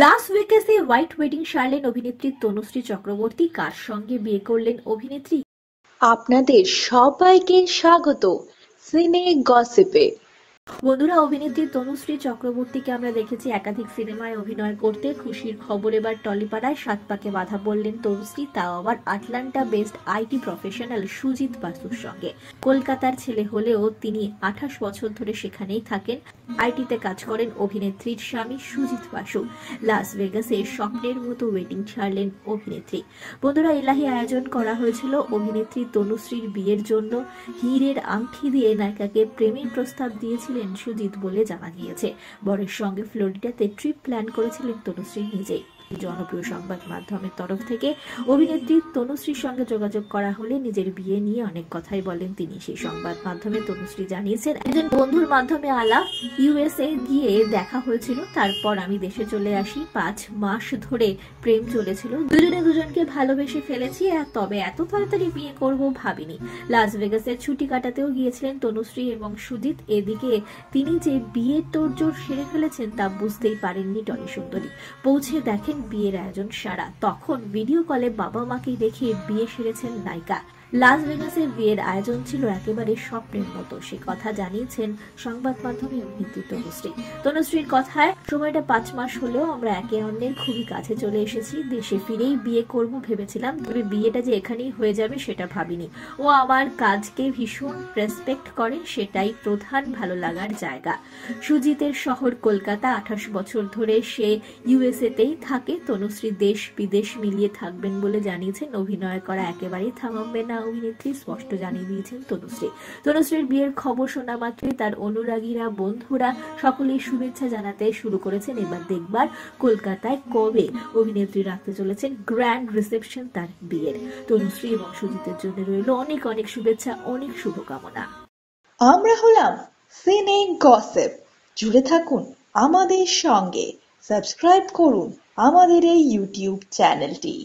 লাস ভেগাসে white wedding সারলেন অভিনেত্রী তনুশ্রী চক্রবর্তী। কার সঙ্গে বিয়ে করলেন অভিনেত্রী? আপনাদের সবাইকে স্বাগত সিনে গসিপে। বন্ধুরা, অভিনেত্রী তনুশ্রী চক্রবর্তীকে আমরা দেখেছি একাধিক সিনেমায় অভিনয় করতে। খুশির খবর এবার টলিপাড়ায়। 7 পাকে বাধা বললেন তনুশ্রী, তাও আবার Atlanta based IT professional Sujit বাসুর সঙ্গে। কলকাতার ছেলে হলেও তিনি 28 বছর ধরে সেখানেই থাকেন। আইটিতে কাজ করেন অভিনেত্রীর স্বামী সুজিত বাসু। লাস ভেগাসে স্বপ্নের মতো ওয়েডিং ছাড়লেন অভিনেত্রী। বন্ধুরা, এলাহি আয়োজন করা হয়েছিল অভিনেত্রী তনুশ্রীর বিয়ের জন্য। হীরের আংটি দিয়ে নায়িকাকে প্রেমের প্রস্তাব দিয়েছিলেন সুজিত বলে জানা গিয়েছে। বরের সঙ্গে ফ্লোরিডাতে ট্রিপ প্ল্যান করেছিলেন তনুশ্রী নিজেই। জনপ্রিয় সংবাদ মাধ্যমের তরফ থেকে অভিনেত্রী তনুশ্রীর সঙ্গে যোগাযোগ করা হলে নিজের বিয়ে নিয়ে অনেক কথাই বলেন তিনি। সেই সংবাদ মাধ্যমে তনুশ্রী জানিয়েছেন, একজন বন্ধুর মাধ্যমে আলাপ, ইউএসএ গিয়ে দেখা হয়েছিল, তারপর আমি দেশে চলে আসি। 5 মাস ধরে প্রেম চলেছিল, দুজনে দুজনকে ভালোবেসে ফেলেছি, তবে এত তাড়াতাড়ি বিয়ে করব ভাবিনি। লাস ভেগাসের ছুটি কাটাতেও গিয়েছিলেন তনুশ্রী এবং সুজিত। এদিকে তিনি যে বিয়ের তোড়জোড় সেরে ফেলেছেন তা বুঝতেই পারেননি টনি সুন্দরী। পৌঁছে দেখেন বিয়ের আয়োজন সারা। তখন ভিডিও কলে বাবা মাকে দেখে বিয়ে সেরেছেন নায়িকা। লাস ভেগাসে বিয়ের আয়োজন ছিল একেবারে স্বপ্নের মতো, সে কথা জানিয়েছেন সংবাদ মাধ্যমে অভিনেত্রী তনুশ্রী। তনুশ্রীর কথায়, সময়টা 5 মাস হলেও আমরা একে অন্যের খুবই কাছে চলে এসেছি। দেশে ফিরেই বিয়ে করব ভেবেছিলাম, তবে বিয়েটা যে এখানেই হয়ে যাবে সেটা ভাবিনি। ও আমার কাজকে ভীষণ রেসপেক্ট করে, সেটাই প্রধান ভালো লাগার জায়গা। সুজিতের শহর কলকাতা, 28 বছর ধরে সে ইউএসএতেই থাকে। তনুশ্রী দেশ বিদেশ মিলিয়ে থাকবেন বলে জানিয়েছেন। অভিনয় করা একেবারেই থামাবেন না অভিনেত্রী, স্পষ্ট জানিয়ে দিয়েছেন তনুশ্রী। তনুশ্রীর বিয়ের খবর শোনা মাত্রই তার অনুরাগীরা, বন্ধুরা সকলেই শুভেচ্ছা জানাতে শুরু করেছেন। এবার দেখবার কলকাতায় কবে অভিনেত্রী রাখতে চলেছেন গ্র্যান্ড রিসেপশন তার বিয়ের। তনুশ্রী এবং সুজিতের জন্য রইল অনেক অনেক শুভেচ্ছা, অনেক শুভকামনা। আমরা হলাম সিনে গসিপ। জুড়ে থাকুন আমাদের সঙ্গে, সাবস্ক্রাইব করুন আমাদের এই ইউটিউব চ্যানেলটি।